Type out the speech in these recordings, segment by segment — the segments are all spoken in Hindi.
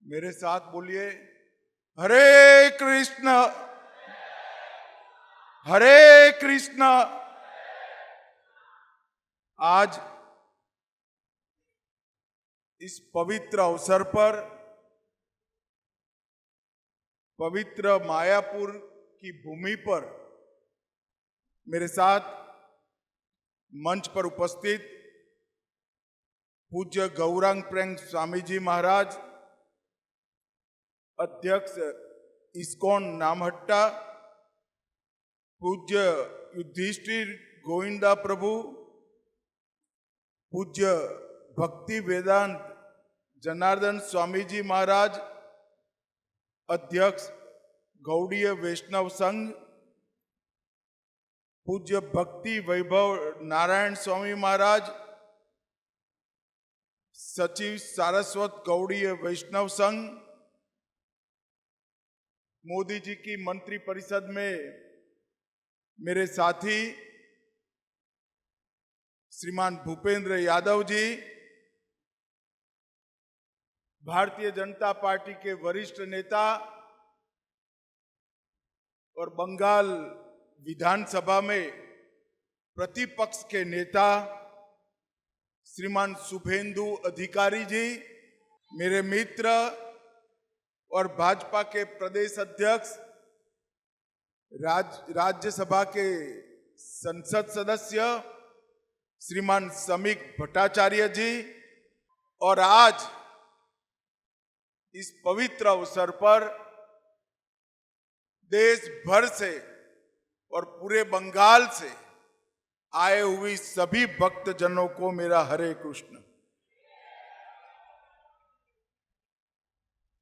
मेरे साथ बोलिए, हरे कृष्ण हरे कृष्ण। आज इस पवित्र अवसर पर पवित्र मायापुर की भूमि पर मेरे साथ मंच पर उपस्थित पूज्य गौरांग प्रेम स्वामी जी महाराज, अध्यक्ष इस्कॉन नामहट्टा, पूज्य युधिष्ठिर गोविंदा प्रभु, पूज्य भक्ति वेदांत जनार्दन स्वामी जी महाराज, अध्यक्ष गौड़ीय वैष्णव संघ, पूज्य भक्ति वैभव नारायण स्वामी महाराज, सचिव सारस्वत गौड़ीय वैष्णव संघ, मोदी जी की मंत्री परिषद में मेरे साथी श्रीमान भूपेंद्र यादव जी, भारतीय जनता पार्टी के वरिष्ठ नेता और बंगाल विधानसभा में प्रतिपक्ष के नेता श्रीमान शुभेंदु अधिकारी जी, मेरे मित्र और भाजपा के प्रदेश अध्यक्ष, राज्यसभा के संसद सदस्य श्रीमान समीक भट्टाचार्य जी, और आज इस पवित्र अवसर पर देश भर से और पूरे बंगाल से आए हुए सभी भक्तजनों को मेरा हरे कृष्ण।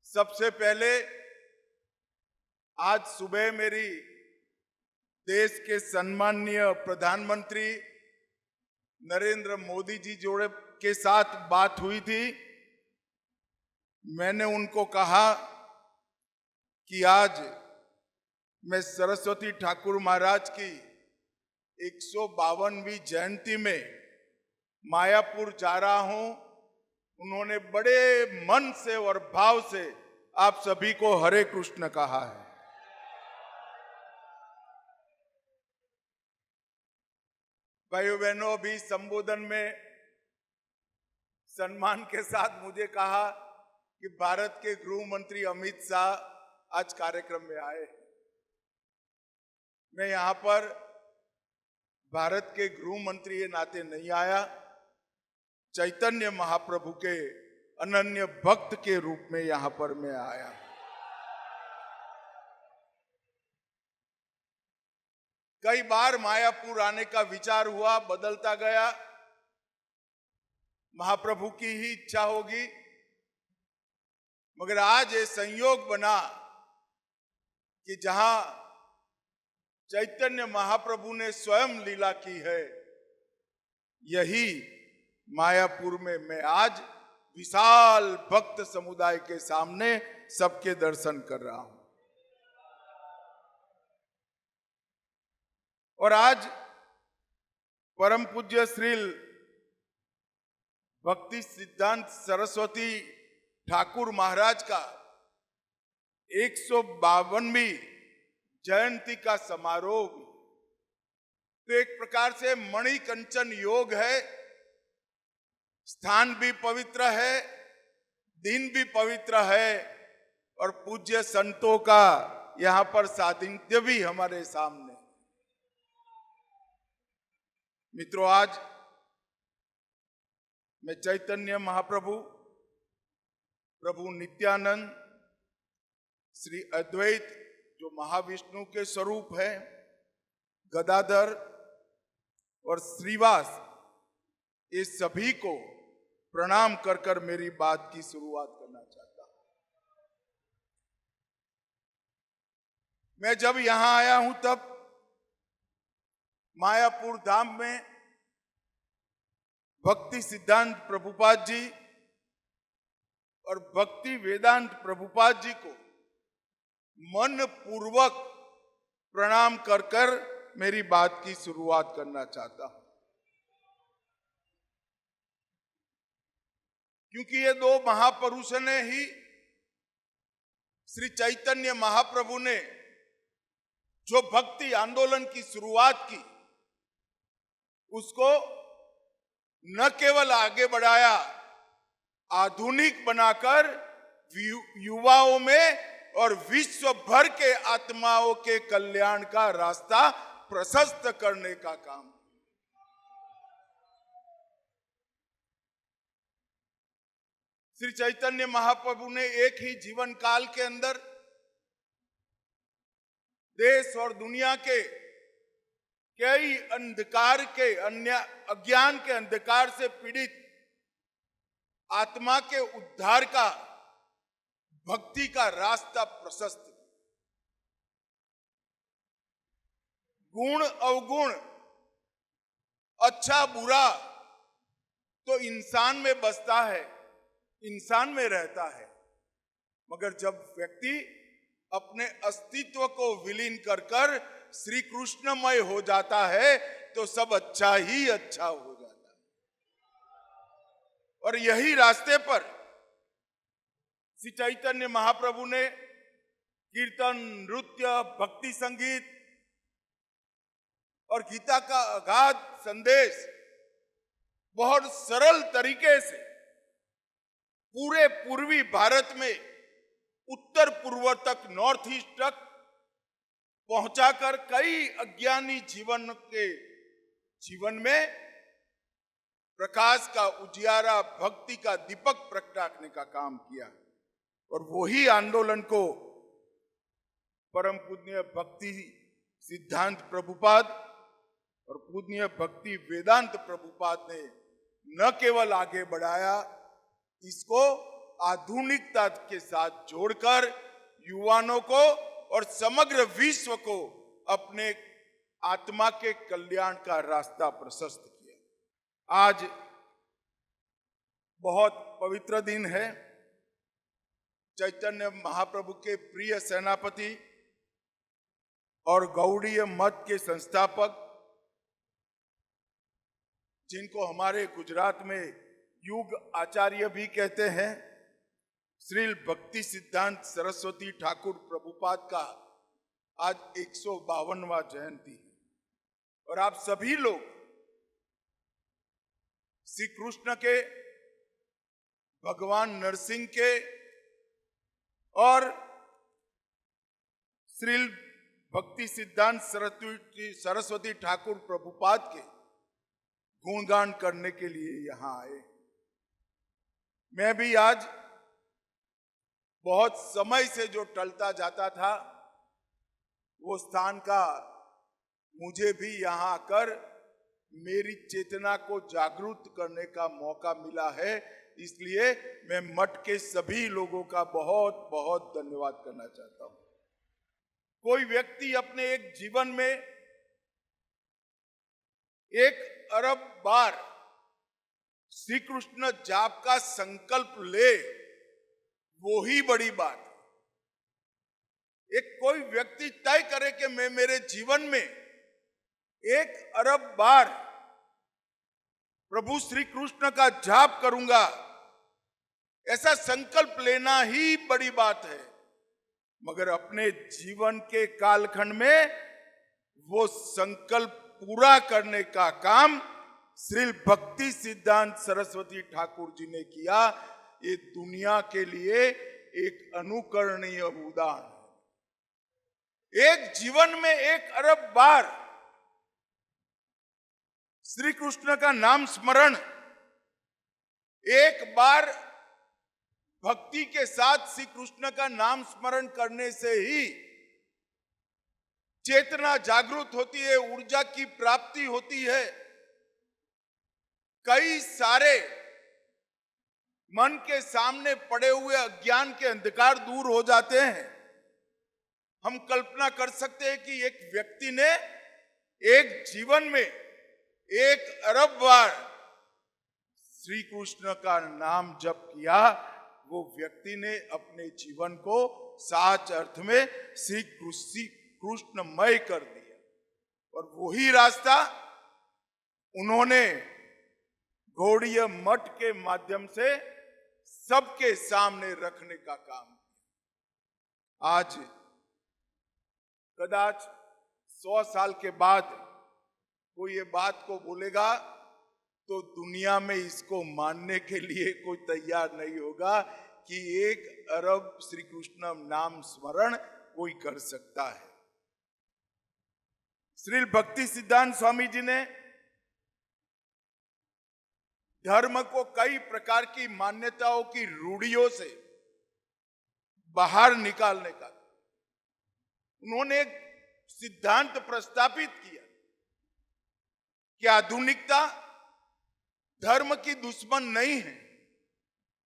सबसे पहले आज सुबह मेरी देश के सम्माननीय प्रधानमंत्री नरेंद्र मोदी जी जोड़े के साथ बात हुई थी। मैंने उनको कहा कि आज मैं सरस्वती ठाकुर महाराज की 152वीं जयंती में मायापुर जा रहा हूं। उन्होंने बड़े मन से और भाव से आप सभी को हरे कृष्ण कहा है। भाइयों बहनों, भी संबोधन में सम्मान के साथ मुझे कहा कि भारत के गृह मंत्री अमित शाह आज कार्यक्रम में आए। मैं यहां पर भारत के गृह मंत्री के नाते नहीं आया, चैतन्य महाप्रभु के अनन्य भक्त के रूप में यहां पर मैं आया। कई बार मायापुर आने का विचार हुआ, बदलता गया। महाप्रभु की ही इच्छा होगी, मगर आज ये संयोग बना कि जहां चैतन्य महाप्रभु ने स्वयं लीला की है, यही मायापुर में मैं आज विशाल भक्त समुदाय के सामने सबके दर्शन कर रहा हूं। और आज परम पूज्य श्री भक्ति सिद्धांत सरस्वती ठाकुर महाराज का 152वीं जयंती का समारोह तो एक प्रकार से मणिकंचन योग है। स्थान भी पवित्र है, दिन भी पवित्र है, और पूज्य संतों का यहां पर सानिध्य भी हमारे सामने। मित्रों, आज मैं चैतन्य महाप्रभु, प्रभु नित्यानंद, श्री अद्वैत जो महाविष्णु के स्वरूप है, गदाधर और श्रीवास, ये सभी को प्रणाम कर कर मेरी बात की शुरुआत करना चाहता हूं। मैं जब यहां आया हूं तब मायापुर धाम में भक्ति सिद्धांत प्रभुपाद जी और भक्ति वेदांत प्रभुपाद जी को मन पूर्वक प्रणाम कर कर मेरी बात की शुरुआत करना चाहता हूं, क्योंकि ये दो महापुरुषों ने ही श्री चैतन्य महाप्रभु ने जो भक्ति आंदोलन की शुरुआत की, उसको न केवल आगे बढ़ाया, आधुनिक बनाकर युवाओं में और विश्व भर के आत्माओं के कल्याण का रास्ता प्रशस्त करने का काम। श्री चैतन्य महाप्रभु ने एक ही जीवन काल के अंदर देश और दुनिया के कई अंधकार के अज्ञान के अंधकार से पीड़ित आत्मा के उद्धार का, भक्ति का रास्ता प्रशस्त किया। गुण अवगुण, अच्छा बुरा तो इंसान में बसता है, इंसान में रहता है, मगर जब व्यक्ति अपने अस्तित्व को विलीन कर कर श्री कृष्णमय हो जाता है तो सब अच्छा ही अच्छा हो जाता है। और यही रास्ते पर श्री चैतन्य महाप्रभु ने कीर्तन, नृत्य, भक्ति संगीत और गीता का अगाध संदेश बहुत सरल तरीके से पूरे पूर्वी भारत में उत्तर पूर्व तक, नॉर्थ ईस्ट तक पहुंचाकर कई अज्ञानी जीवन में प्रकाश का उजियारा, भक्ति का दीपक प्रगटाने का काम किया। और वही आंदोलन को परम पूज्य भक्ति सिद्धांत प्रभुपाद और पूज्य भक्ति वेदांत प्रभुपाद ने न केवल आगे बढ़ाया, इसको आधुनिकता के साथ जोड़कर युवाओं को और समग्र विश्व को अपने आत्मा के कल्याण का रास्ता प्रशस्त किया। आज बहुत पवित्र दिन है। चैतन्य महाप्रभु के प्रिय सेनापति और गौड़ीय मत के संस्थापक, जिनको हमारे गुजरात में युग आचार्य भी कहते हैं, श्री भक्ति सिद्धांत सरस्वती ठाकुर प्रभुपाद का आज 152वां जयंती है। और आप सभी लोग श्री कृष्ण के, भगवान नरसिंह के और श्री भक्ति सिद्धांत सरस्वती ठाकुर प्रभुपाद के गुणगान करने के लिए यहां आए। मैं भी आज बहुत समय से जो टलता जाता था, वो स्थान का मुझे भी यहां आकर मेरी चेतना को जागरूक करने का मौका मिला है। इसलिए मैं मठ के सभी लोगों का बहुत बहुत धन्यवाद करना चाहता हूं। कोई व्यक्ति अपने एक जीवन में 1 अरब बार श्री कृष्ण जाप का संकल्प ले, वो ही बड़ी बात है। एक कोई व्यक्ति तय करे कि मैं मेरे जीवन में 1 अरब बार प्रभु श्री कृष्ण का जाप करूंगा, ऐसा संकल्प लेना ही बड़ी बात है। मगर अपने जीवन के कालखंड में वो संकल्प पूरा करने का काम श्री भक्ति सिद्धांत सरस्वती ठाकुर जी ने किया। ये दुनिया के लिए एक अनुकरणीय उदाहरण है। एक जीवन में 1 अरब बार श्री कृष्ण का नाम स्मरण, एक बार भक्ति के साथ श्री कृष्ण का नाम स्मरण करने से ही चेतना जागृत होती है, ऊर्जा की प्राप्ति होती है। कई सारे मन के सामने पड़े हुए अज्ञान के अंधकार दूर हो जाते हैं। हम कल्पना कर सकते हैं कि एक व्यक्ति ने एक जीवन में 1 अरब बार श्री कृष्ण का नाम जप किया, वो व्यक्ति ने अपने जीवन को सच अर्थ में श्री कृष्णमय कर दिया। और वही रास्ता उन्होंने गौड़ीय मठ के माध्यम से सबके सामने रखने का काम किया। आज कदाच 100 साल के बाद कोई ये बात को बोलेगा तो दुनिया में इसको मानने के लिए कोई तैयार नहीं होगा कि 1 अरब श्री कृष्ण नाम स्मरण कोई कर सकता है। श्री भक्ति सिद्धांत स्वामी जी ने धर्म को कई प्रकार की मान्यताओं की रूढ़ियों से बाहर निकालने का उन्होंने एक सिद्धांत प्रस्तापित किया कि आधुनिकता धर्म की दुश्मन नहीं है,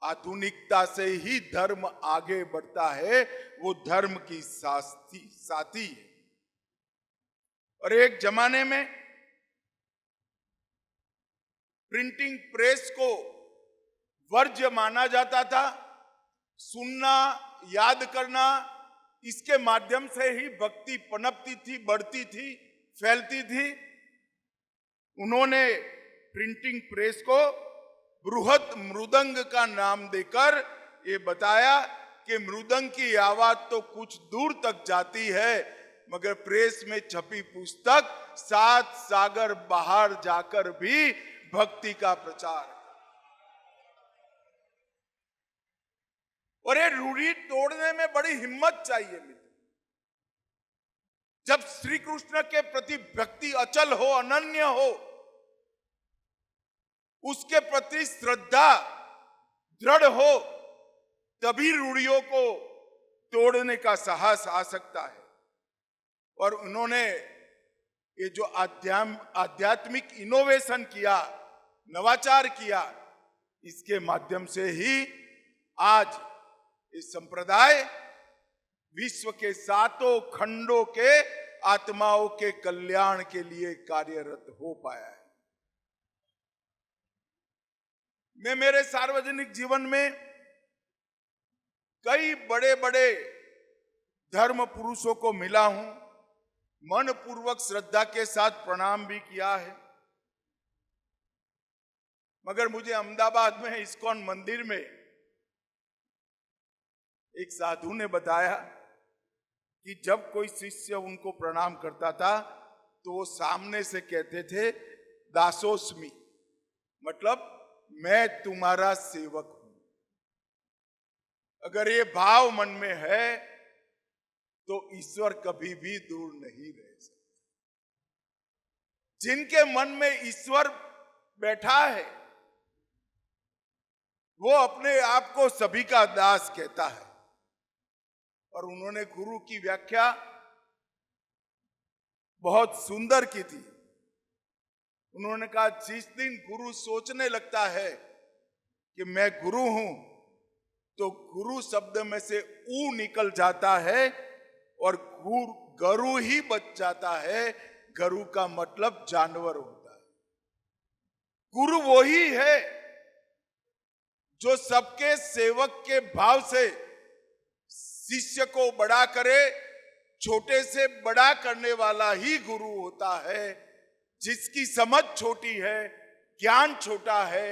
आधुनिकता से ही धर्म आगे बढ़ता है, वो धर्म की साथी है। और एक जमाने में प्रिंटिंग प्रेस को वर्ज्य माना जाता था, सुनना याद करना इसके माध्यम से ही भक्ति पनपती थी, बढ़ती थी, फैलती थी। उन्होंने प्रिंटिंग प्रेस को बृहत मृदंग का नाम देकर ये बताया कि मृदंग की आवाज तो कुछ दूर तक जाती है, मगर प्रेस में छपी पुस्तक 7 सागर बाहर जाकर भी भक्ति का प्रचार। और ये रूढ़ी तोड़ने में बड़ी हिम्मत चाहिए मित्र। जब श्री कृष्ण के प्रति भक्ति अचल हो, अनन्य हो, उसके प्रति श्रद्धा दृढ़ हो, तभी रूढ़ियों को तोड़ने का साहस आ सकता है। और उन्होंने ये जो आध्यात्मिक इनोवेशन किया, नवाचार किया, इसके माध्यम से ही आज इस संप्रदाय विश्व के 7 खंडों के आत्माओं के कल्याण के लिए कार्यरत हो पाया है। मैं मेरे सार्वजनिक जीवन में कई बड़े बड़े धर्म पुरुषों को मिला हूं, मन पूर्वक श्रद्धा के साथ प्रणाम भी किया है, मगर मुझे अहमदाबाद में इस्कॉन मंदिर में एक साधु ने बताया कि जब कोई शिष्य उनको प्रणाम करता था तो वो सामने से कहते थे दासोस्मि, मतलब मैं तुम्हारा सेवक हूं। अगर ये भाव मन में है तो ईश्वर कभी भी दूर नहीं रह सकता। जिनके मन में ईश्वर बैठा है वो अपने आप को सभी का दास कहता है। और उन्होंने गुरु की व्याख्या बहुत सुंदर की थी। उन्होंने कहा जिस दिन गुरु सोचने लगता है कि मैं गुरु हूं, तो गुरु शब्द में से ऊ निकल जाता है और गरु ही बच जाता है। गरु का मतलब जानवर होता है। गुरु वही है जो सबके सेवक के भाव से शिष्य को बड़ा करे, छोटे से बड़ा करने वाला ही गुरु होता है। जिसकी समझ छोटी है, ज्ञान छोटा है,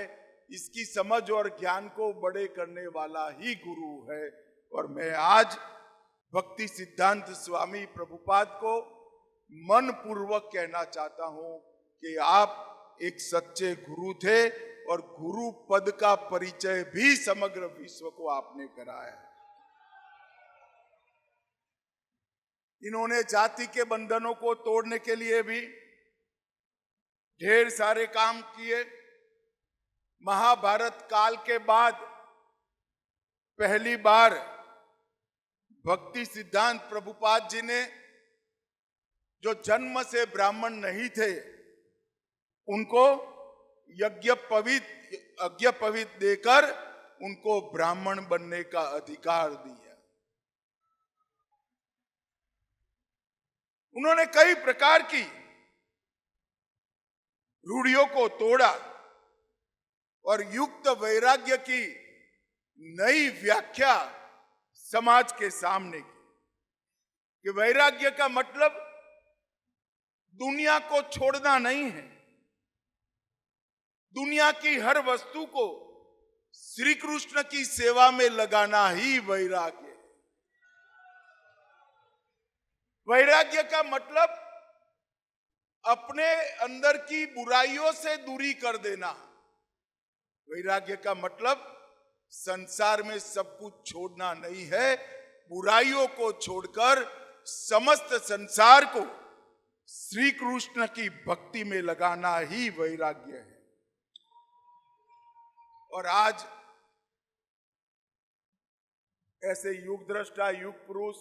इसकी समझ और ज्ञान को बड़े करने वाला ही गुरु है। और मैं आज भक्ति सिद्धांत स्वामी प्रभुपाद को मन पूर्वक कहना चाहता हूं कि आप एक सच्चे गुरु थे और गुरु पद का परिचय भी समग्र विश्व को आपने कराया है। इन्होंने जाति के बंधनों को तोड़ने के लिए भी ढेर सारे काम किए। महाभारत काल के बाद पहली बार भक्ति सिद्धांत प्रभुपाद जी ने जो जन्म से ब्राह्मण नहीं थे उनको यज्ञ पवित देकर उनको ब्राह्मण बनने का अधिकार दिया। उन्होंने कई प्रकार की रूढ़ियों को तोड़ा और युक्त वैराग्य की नई व्याख्या समाज के सामने की कि वैराग्य का मतलब दुनिया को छोड़ना नहीं है। दुनिया की हर वस्तु को श्री कृष्ण की सेवा में लगाना ही वैराग्य है। वैराग्य का मतलब अपने अंदर की बुराइयों से दूरी कर देना। वैराग्य का मतलब संसार में सब कुछ छोड़ना नहीं है, बुराइयों को छोड़कर समस्त संसार को श्री कृष्ण की भक्ति में लगाना ही वैराग्य है। और आज ऐसे युग दृष्टा, युग पुरुष,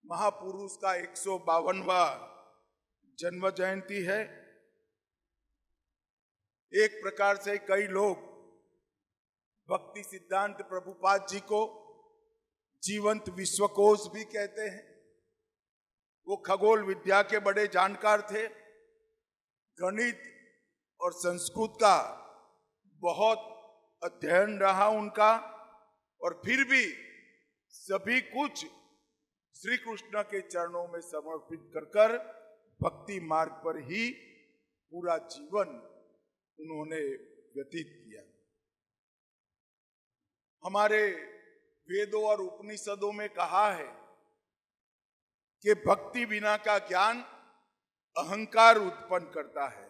महापुरुष का 152वां जन्म जयंती है। एक प्रकार से कई लोग भक्ति सिद्धांत प्रभुपाद जी को जीवंत विश्वकोश भी कहते हैं। वो खगोल विद्या के बड़े जानकार थे, गणित और संस्कृत का बहुत अध्ययन रहा उनका, और फिर भी सभी कुछ श्री कृष्ण के चरणों में समर्पित कर भक्ति मार्ग पर ही पूरा जीवन उन्होंने व्यतीत किया। हमारे वेदों और उपनिषदों में कहा है कि भक्ति बिना का ज्ञान अहंकार उत्पन्न करता है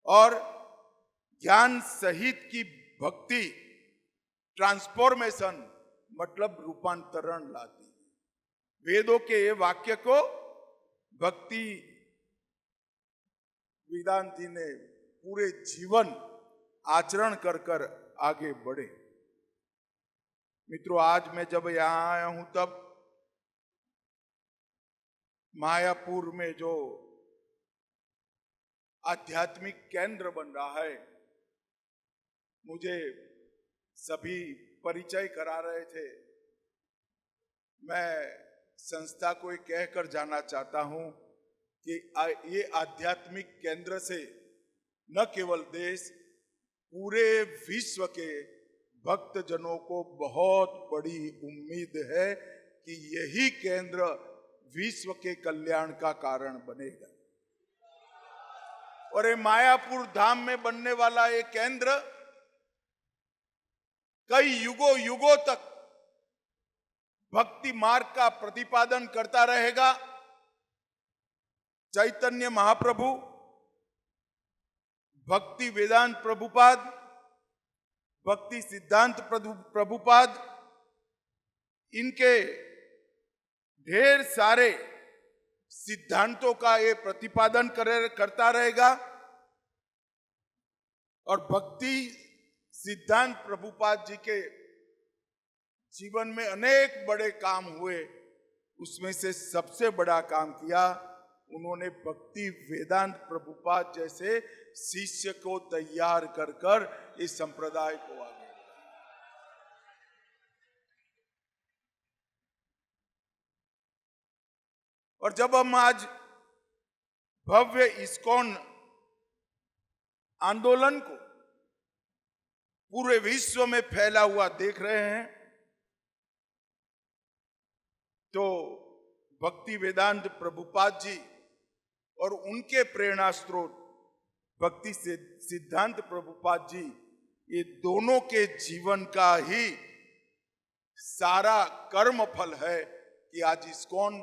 और ज्ञान सहित की भक्ति ट्रांसफॉर्मेशन मतलब रूपांतरण लाती है। वेदों के ये वाक्य को भक्ति वेदांत जी ने पूरे जीवन आचरण कर आगे बढ़े। मित्रों, आज मैं जब यहां आया हूं तब मायापुर में जो आध्यात्मिक केंद्र बन रहा है, मुझे सभी परिचय करा रहे थे। मैं संस्था को कहकर जाना चाहता हूं कि ये आध्यात्मिक केंद्र से न केवल देश, पूरे विश्व के भक्तजनों को बहुत बड़ी उम्मीद है कि यही केंद्र विश्व के कल्याण का कारण बनेगा। और ये मायापुर धाम में बनने वाला ये केंद्र कई युगों युगों तक भक्ति मार्ग का प्रतिपादन करता रहेगा। चैतन्य महाप्रभु, भक्ति वेदांत प्रभुपाद, भक्ति सिद्धांत प्रभुपाद, इनके ढेर सारे सिद्धांतों का ये प्रतिपादन करता रहेगा। और भक्ति सिद्धांत प्रभुपाद जी के जीवन में अनेक बड़े काम हुए, उसमें से सबसे बड़ा काम किया उन्होंने भक्ति वेदांत प्रभुपाद जैसे शिष्य को तैयार कर इस संप्रदाय को आगे। और जब हम आज भव्य इस्कॉन आंदोलन को पूरे विश्व में फैला हुआ देख रहे हैं, तो भक्ति वेदांत प्रभुपाद जी और उनके प्रेरणा स्रोत भक्ति सिद्धांत प्रभुपाद जी, ये दोनों के जीवन का ही सारा कर्म फल है कि आज इस्कॉन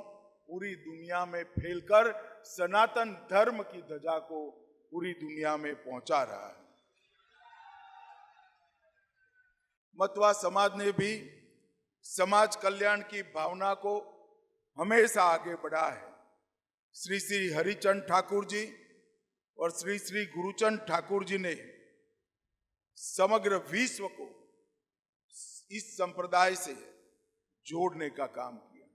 पूरी दुनिया में फैलकर सनातन धर्म की ध्वजा को पूरी दुनिया में पहुंचा रहा है। मतवा समाज ने भी समाज कल्याण की भावना को हमेशा आगे बढ़ा है। श्री श्री हरिचंद ठाकुर जी और श्री श्री गुरुचंद ठाकुर जी ने समग्र विश्व को इस संप्रदाय से जोड़ने का काम किया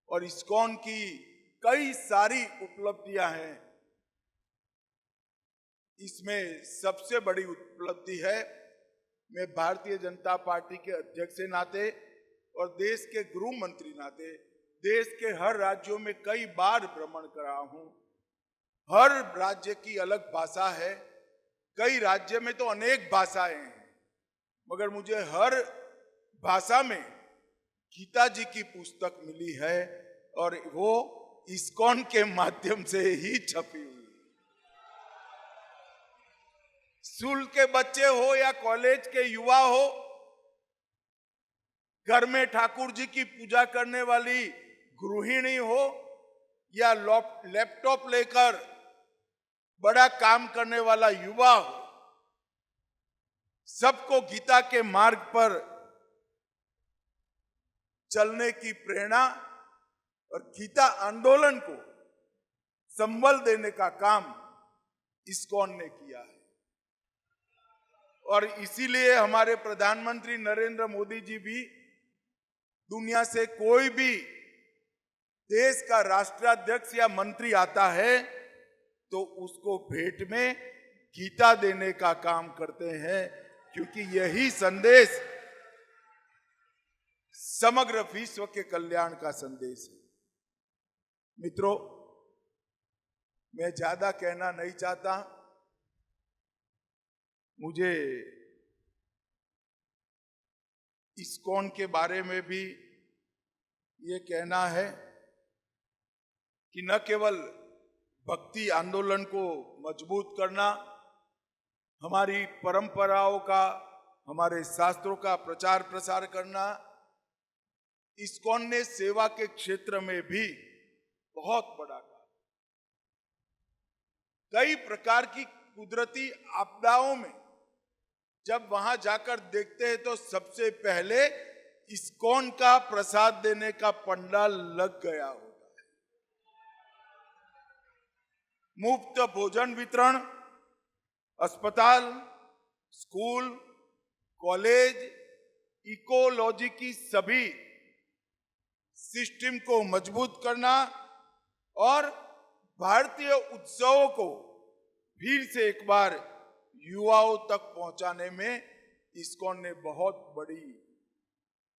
और इस्कॉन की कई सारी उपलब्धियां हैं। इसमें सबसे बड़ी उपलब्धि है, मैं भारतीय जनता पार्टी के अध्यक्ष के नाते और देश के गृह मंत्री नाते देश के हर राज्यों में कई बार भ्रमण करा हूं। हर राज्य की अलग भाषा है, कई राज्य में तो अनेक भाषाएं हैं, मगर मुझे हर भाषा में गीता जी की पुस्तक मिली है और वो इस्कॉन के माध्यम से ही छपी हुई। स्कूल के बच्चे हो या कॉलेज के युवा हो, घर में ठाकुर जी की पूजा करने वाली गृहिणी हो या लैपटॉप लेकर बड़ा काम करने वाला युवा हो, सबको गीता के मार्ग पर चलने की प्रेरणा और गीता आंदोलन को संबल देने का काम इस्कॉन ने किया है। और इसीलिए हमारे प्रधानमंत्री नरेंद्र मोदी जी भी दुनिया से कोई भी देश का राष्ट्राध्यक्ष या मंत्री आता है तो उसको भेंट में गीता देने का काम करते हैं, क्योंकि यही संदेश समग्र विश्व के कल्याण का संदेश है। मित्रों, मैं ज्यादा कहना नहीं चाहता। मुझे इस्कॉन के बारे में भी ये कहना है कि न केवल भक्ति आंदोलन को मजबूत करना, हमारी परंपराओं का, हमारे शास्त्रों का प्रचार प्रसार करना, इस्कॉन ने सेवा के क्षेत्र में भी बहुत बड़ा काम। कई प्रकार की कुदरती आपदाओं में जब वहां जाकर देखते हैं तो सबसे पहले इस्कॉन का प्रसाद देने का पंडाल लग गया होता है। मुफ्त भोजन वितरण, अस्पताल, स्कूल, कॉलेज, इकोलॉजी की सभी सिस्टम को मजबूत करना और भारतीय उत्सवों को फिर से एक बार युवाओं तक पहुंचाने में इस्कॉन ने बहुत बड़ी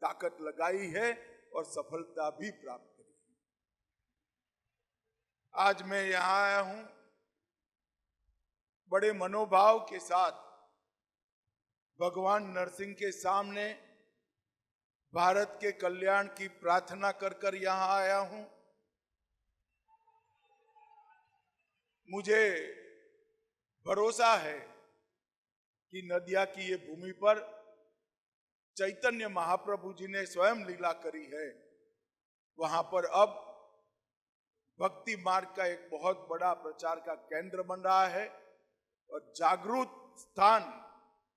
ताकत लगाई है और सफलता भी प्राप्त करी। आज मैं यहां आया हूं बड़े मनोभाव के साथ भगवान नरसिंह के सामने भारत के कल्याण की प्रार्थना कर कर यहां आया हूं। मुझे भरोसा है कि नदिया की ये भूमि पर चैतन्य महाप्रभु जी ने स्वयं लीला करी है। वहां पर अब भक्ति मार्ग का एक बहुत बड़ा प्रचार का केंद्र बन रहा है और जागृत स्थान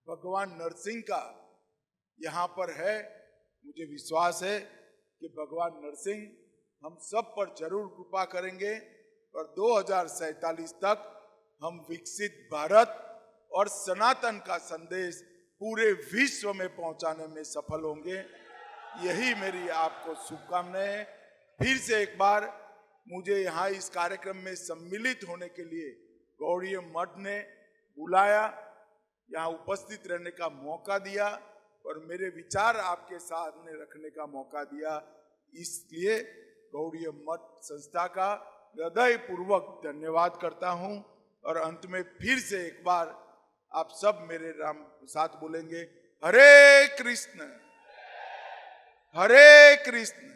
भगवान नरसिंह का यहां पर है। मुझे विश्वास है कि भगवान नरसिंह हम सब पर जरूर कृपा करेंगे और 2047 तक हम विकसित भारत और सनातन का संदेश पूरे विश्व में पहुंचाने में सफल होंगे। यही मेरी आपको शुभकामनाएं हैं। फिर से एक बार मुझे यहाँ इस कार्यक्रम में सम्मिलित होने के लिए गौड़ीय मठ ने बुलाया, यहाँ उपस्थित रहने का मौका दिया और मेरे विचार आपके सामने रखने का मौका दिया। इसलिए गौड़ीय मठ संस्था का हृदय पूर्वक धन्यवाद करता हूं। और अंत में फिर से एक बार आप सब मेरे नाम साथ बोलेंगे, हरे कृष्ण हरे कृष्ण